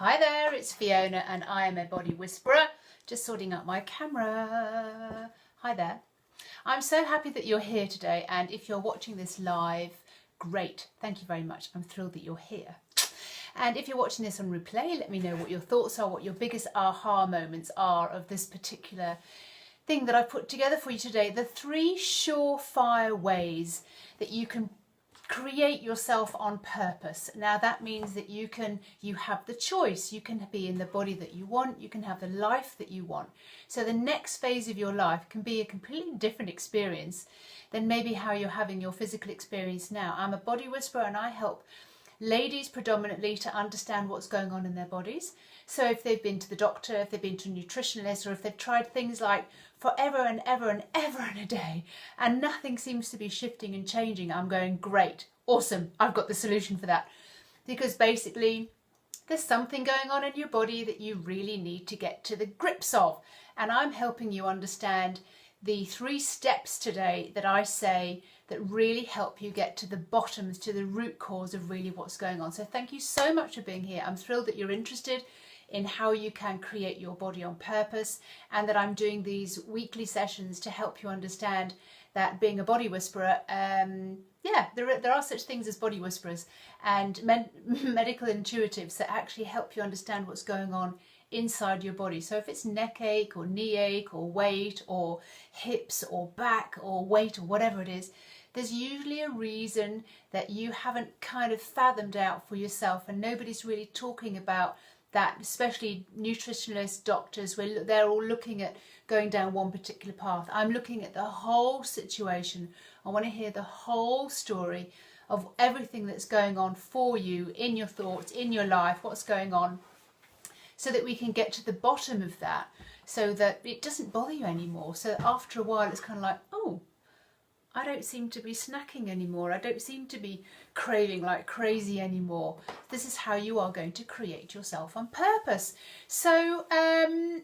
Hi there, it's Fiona and I am a body whisperer, just sorting out my camera. Hi there. I'm so happy that you're here today, and if you're watching this live, great. Thank you very much. I'm thrilled that you're here. And if you're watching this on replay, let me know what your thoughts are, what your biggest aha moments are of this particular thing that I've put together for you today. The 3 surefire ways that you can create yourself on purpose. Now that means that you have the choice. You can be in the body that you want, you can have the life that you want. So the next phase of your life can be a completely different experience than maybe how you're having your physical experience now. I'm a body whisperer and I help ladies predominantly to understand what's going on in their bodies. So if they've been to the doctor, if they've been to a nutritionalist, or if they've tried things like forever and ever and ever and a day and nothing seems to be shifting and changing, I'm going, great, awesome, I've got the solution for that. Because basically there's something going on in your body that you really need to get to the grips of. And I'm helping you understand the 3 steps today that I say that really help you get to the bottoms, to the root cause of really what's going on. So thank you so much for being here. I'm thrilled that you're interested in how you can create your body on purpose, and that I'm doing these weekly sessions to help you understand that being a body whisperer, there are such things as body whisperers and medical intuitives that actually help you understand what's going on inside your body. So if it's neck ache or knee ache or weight or hips or back or weight or whatever it is, there's usually a reason that you haven't kind of fathomed out for yourself, and nobody's really talking about that, especially nutritionists, doctors, where they're all looking at going down one particular path. I'm looking at the whole situation. I want to hear the whole story of everything that's going on for you in your thoughts, in your life, what's going on, so that we can get to the bottom of that, so that it doesn't bother you anymore. So after a while it's kind of like, oh, I don't seem to be snacking anymore. I don't seem to be craving like crazy anymore. This is how you are going to create yourself on purpose. So the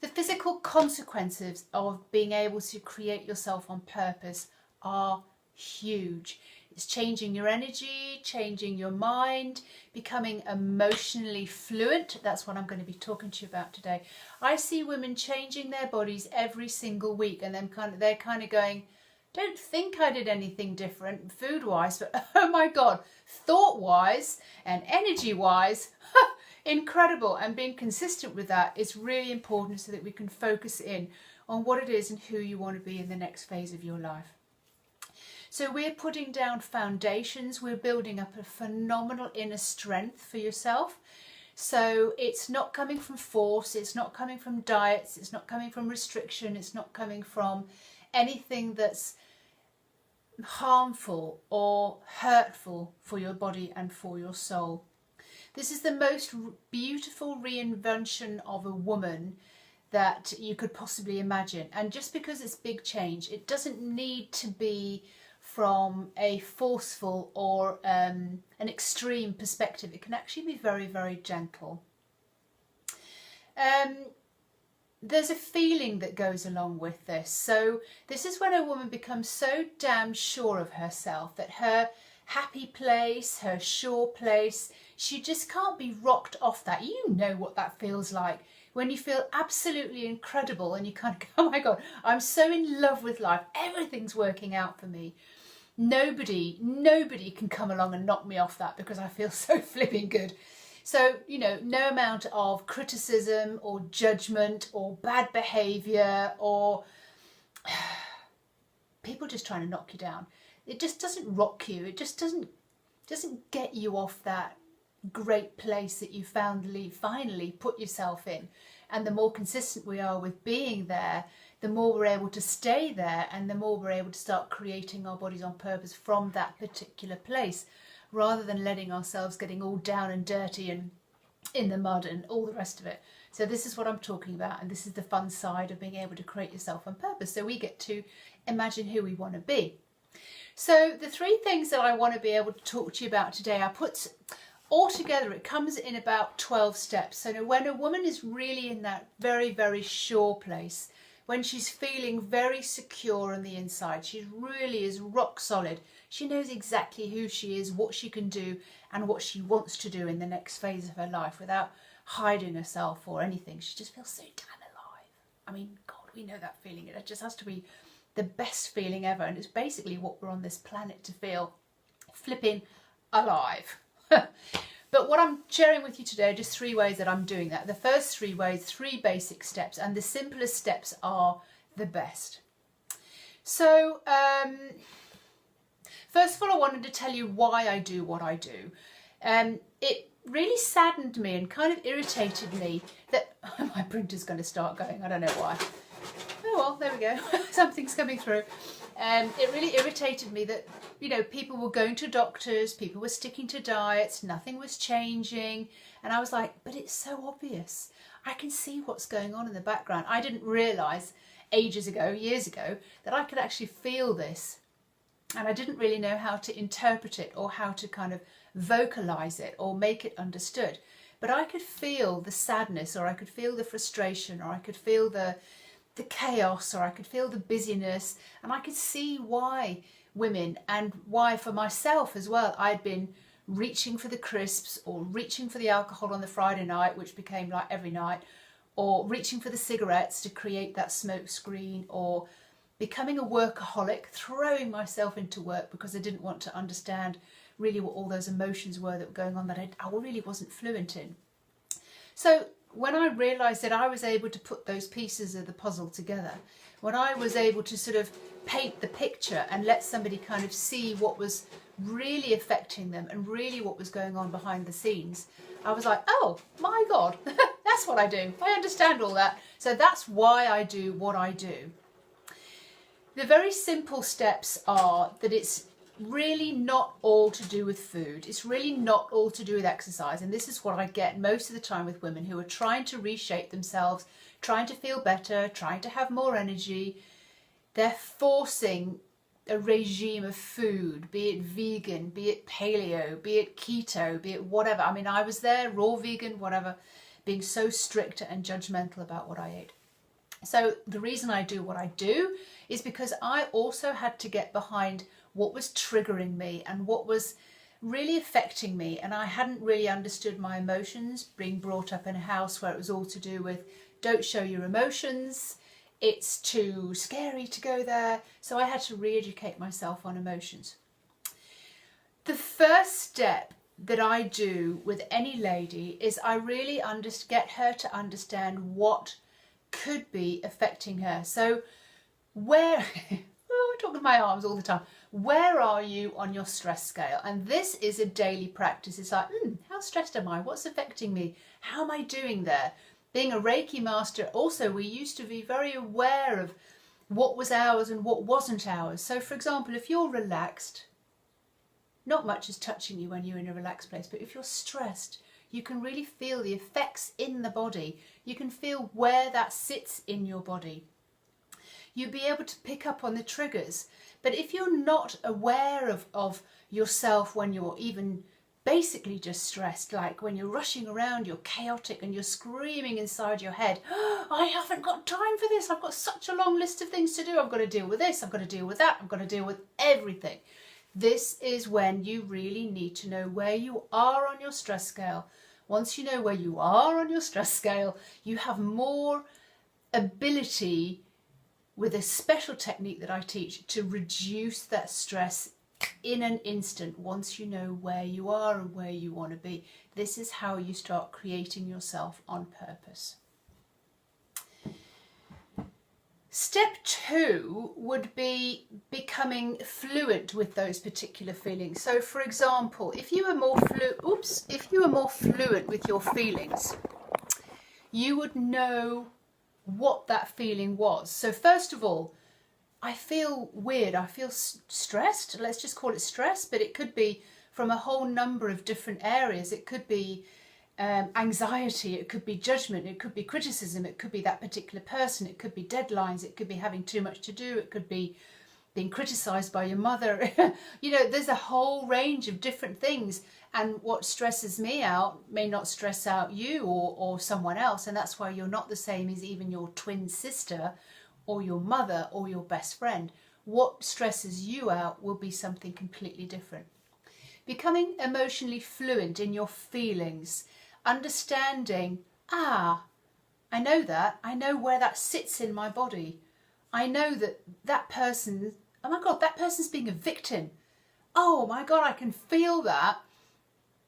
physical consequences of being able to create yourself on purpose are huge. It's changing your energy, changing your mind, becoming emotionally fluent. That's what I'm going to be talking to you about today. I see women changing their bodies every single week, and then they're kind of going, don't think I did anything different food-wise, but oh my God, thought-wise and energy-wise, incredible. And being consistent with that is really important so that we can focus in on what it is and who you want to be in the next phase of your life. So we're putting down foundations, we're building up a phenomenal inner strength for yourself. So it's not coming from force, it's not coming from diets, it's not coming from restriction, it's not coming from anything that's harmful or hurtful for your body and for your soul. This is the most beautiful reinvention of a woman that you could possibly imagine. And just because it's big change, it doesn't need to be from a forceful or an extreme perspective. It can actually be very, very gentle. There's a feeling that goes along with this. So this is when a woman becomes so damn sure of herself that her happy place, her sure place, she just can't be rocked off that. You know what that feels like when you feel absolutely incredible and you kind of go, oh my God, I'm so in love with life. Everything's working out for me. Nobody can come along and knock me off that because I feel so flipping good. So, you know, no amount of criticism or judgment or bad behaviour or people just trying to knock you down. It just doesn't rock you. It just doesn't get you off that great place that you finally put yourself in. And the more consistent we are with being there, the more we're able to stay there, and the more we're able to start creating our bodies on purpose from that particular place, rather than letting ourselves getting all down and dirty and in the mud and all the rest of it. So this is what I'm talking about, and this is the fun side of being able to create yourself on purpose. So we get to imagine who we want to be. So the 3 things that I want to be able to talk to you about today, I put all together, it comes in about 12 steps. So when a woman is really in that very, very sure place, when she's feeling very secure on the inside, she really is rock solid. She knows exactly who she is, what she can do, and what she wants to do in the next phase of her life without hiding herself or anything. She just feels so damn alive. I mean, God, we know that feeling. It just has to be the best feeling ever, and it's basically what we're on this planet to feel, flipping alive. But what I'm sharing with you today are just 3 ways that I'm doing that. The first 3 ways, 3 basic steps, and the simplest steps are the best. So, first of all, I wanted to tell you why I do what I do. It really saddened me and kind of irritated me that my printer's going to start going. I don't know why. Oh well, there we go. Something's coming through. It really irritated me that, you know, people were going to doctors, people were sticking to diets, nothing was changing. And I was like, but it's so obvious. I can see what's going on in the background. I didn't realise ages ago, years ago, that I could actually feel this. And I didn't really know how to interpret it or how to kind of vocalise it or make it understood. But I could feel the sadness, or I could feel the frustration, or I could feel the chaos, or I could feel the busyness, and I could see why women, and why for myself as well, I'd been reaching for the crisps or reaching for the alcohol on the Friday night, which became like every night, or reaching for the cigarettes to create that smoke screen, or becoming a workaholic, throwing myself into work because I didn't want to understand really what all those emotions were that were going on that I really wasn't fluent in. So when I realised that I was able to put those pieces of the puzzle together, when I was able to sort of paint the picture and let somebody kind of see what was really affecting them and really what was going on behind the scenes, I was like, oh my God, that's what I do. I understand all that. So that's why I do what I do. The very simple steps are that it's really not all to do with food. It's really not all to do with exercise. And this is what I get most of the time with women who are trying to reshape themselves, trying to feel better, trying to have more energy. They're forcing a regime of food, be it vegan, be it paleo, be it keto, be it whatever. I mean, I was there, raw vegan, whatever, being so strict and judgmental about what I ate. So the reason I do what I do is because I also had to get behind what was triggering me and what was really affecting me. And I hadn't really understood my emotions, being brought up in a house where it was all to do with don't show your emotions, it's too scary to go there. So I had to re-educate myself on emotions. The first step that I do with any lady is I really get her to understand what could be affecting her. So where, oh, I talk with my arms all the time. Where are you on your stress scale? And this is a daily practice. It's like, how stressed am I? What's affecting me? How am I doing there? Being a Reiki master, also, we used to be very aware of what was ours and what wasn't ours. So, for example, if you're relaxed, not much is touching you when you're in a relaxed place, but if you're stressed, you can really feel the effects in the body. You can feel where that sits in your body. You'll be able to pick up on the triggers. But if you're not aware of yourself when you're even basically just stressed, like when you're rushing around, you're chaotic and you're screaming inside your head, oh, I haven't got time for this, I've got such a long list of things to do, I've got to deal with this, I've got to deal with that, I've got to deal with everything. This is when you really need to know where you are on your stress scale. Once you know where you are on your stress scale, you have more ability with a special technique that I teach to reduce that stress in an instant once you know where you are and where you want to be. This is how you start creating yourself on purpose. Step 2 would be becoming fluent with those particular feelings. So, for example, if you were more fluent with your feelings, you would know what that feeling was. So, first of all, I feel weird. I feel stressed. Let's just call it stress, but it could be from a whole number of different areas. It could be anxiety, it could be judgment, it could be criticism, it could be that particular person, it could be deadlines, it could be having too much to do, it could be being criticised by your mother. You know, there's a whole range of different things, and what stresses me out may not stress out you or someone else, and that's why you're not the same as even your twin sister or your mother or your best friend. What stresses you out will be something completely different. Becoming emotionally fluent in your feelings, understanding, I know that, I know where that sits in my body. I know that that person, oh my God, that person's being a victim. Oh my God, I can feel that,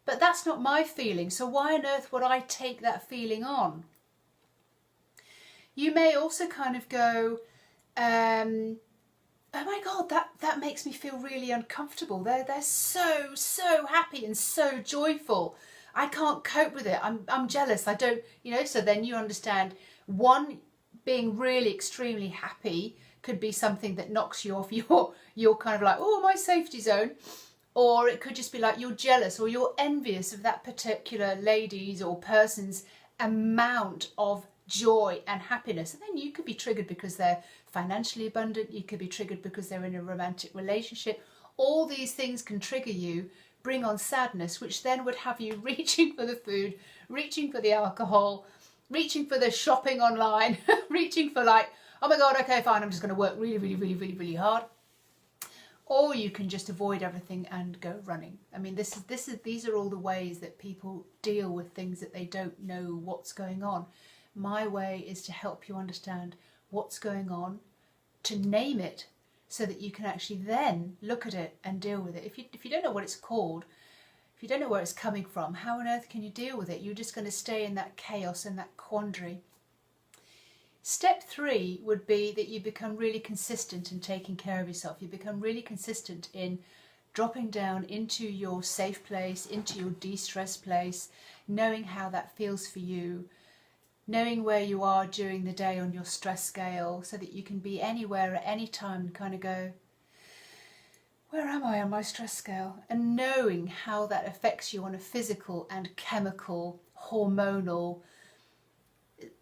but that's not my feeling. So why on earth would I take that feeling on? You may also kind of go, oh my God, that makes me feel really uncomfortable. They're so happy and so joyful. I can't cope with it. I'm jealous. I don't, so then you understand, one, being really extremely happy could be something that knocks you off your kind of like, oh, my safety zone. Or it could just be like you're jealous or you're envious of that particular lady's or person's amount of joy and happiness. And then you could be triggered because they're financially abundant. You could be triggered because they're in a romantic relationship. All these things can trigger you, bring on sadness, which then would have you reaching for the food, reaching for the alcohol, reaching for the shopping online, reaching for like, oh my God, okay, fine, I'm just going to work really, really, really, really, really hard. Or you can just avoid everything and go running. I mean, these are all the ways that people deal with things that they don't know what's going on. My way is to help you understand what's going on, to name it, so that you can actually then look at it and deal with it. If you don't know what it's called, if you don't know where it's coming from, how on earth can you deal with it? You're just going to stay in that chaos and that quandary. Step 3 would be that you become really consistent in taking care of yourself. You become really consistent in dropping down into your safe place, into your de-stress place, knowing how that feels for you, knowing where you are during the day on your stress scale, so that you can be anywhere at any time and kind of go, where am I on my stress scale? And knowing how that affects you on a physical and chemical, hormonal,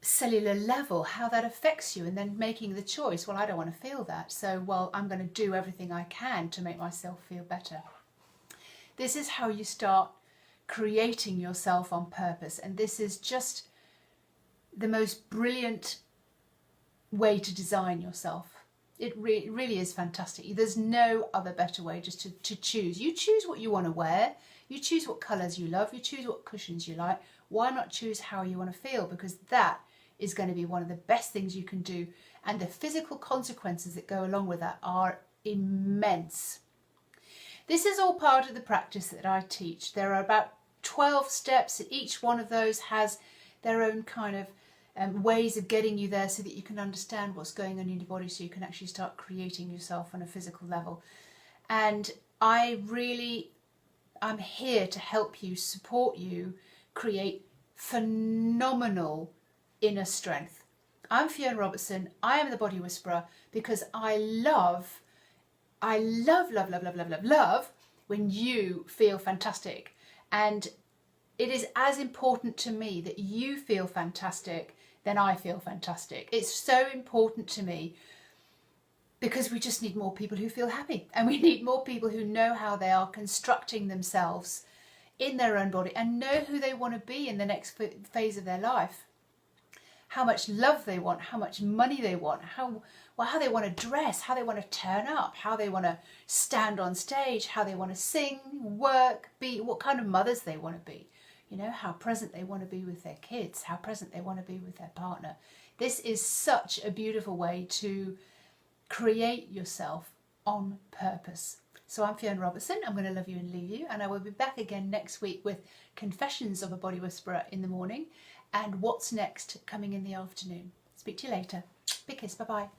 cellular level, how that affects you, and then making the choice, well, I don't want to feel that, so well, I'm going to do everything I can to make myself feel better. This is how you start creating yourself on purpose, and this is just the most brilliant way to design yourself. It really is fantastic. There's no other better way just to choose. You choose what you want to wear, you choose what colours you love, you choose what cushions you like. Why not choose how you want to feel? Because that is going to be one of the best things you can do. And the physical consequences that go along with that are immense. This is all part of the practice that I teach. There are about 12 steps. Each one of those has their own kind of ways of getting you there so that you can understand what's going on in your body, so you can actually start creating yourself on a physical level. And I'm here to help you, support you, create phenomenal inner strength. I'm Fiona Robertson. I am the Body Whisperer because I love when you feel fantastic. And it is as important to me that you feel fantastic than I feel fantastic. It's so important to me because we just need more people who feel happy, and we need more people who know how they are constructing themselves in their own body and know who they want to be in the next phase of their life. How much love they want, how much money they want, how they want to dress, how they want to turn up, how they want to stand on stage, how they want to sing, work, be, what kind of mothers they want to be. How present they want to be with their kids, how present they want to be with their partner. This is such a beautiful way to create yourself on purpose. So I'm Fiona Robertson. I'm going to love you and leave you, and I will be back again next week with Confessions of a Body Whisperer in the morning and What's Next coming in the afternoon. Speak to you later. Big kiss. Bye-bye.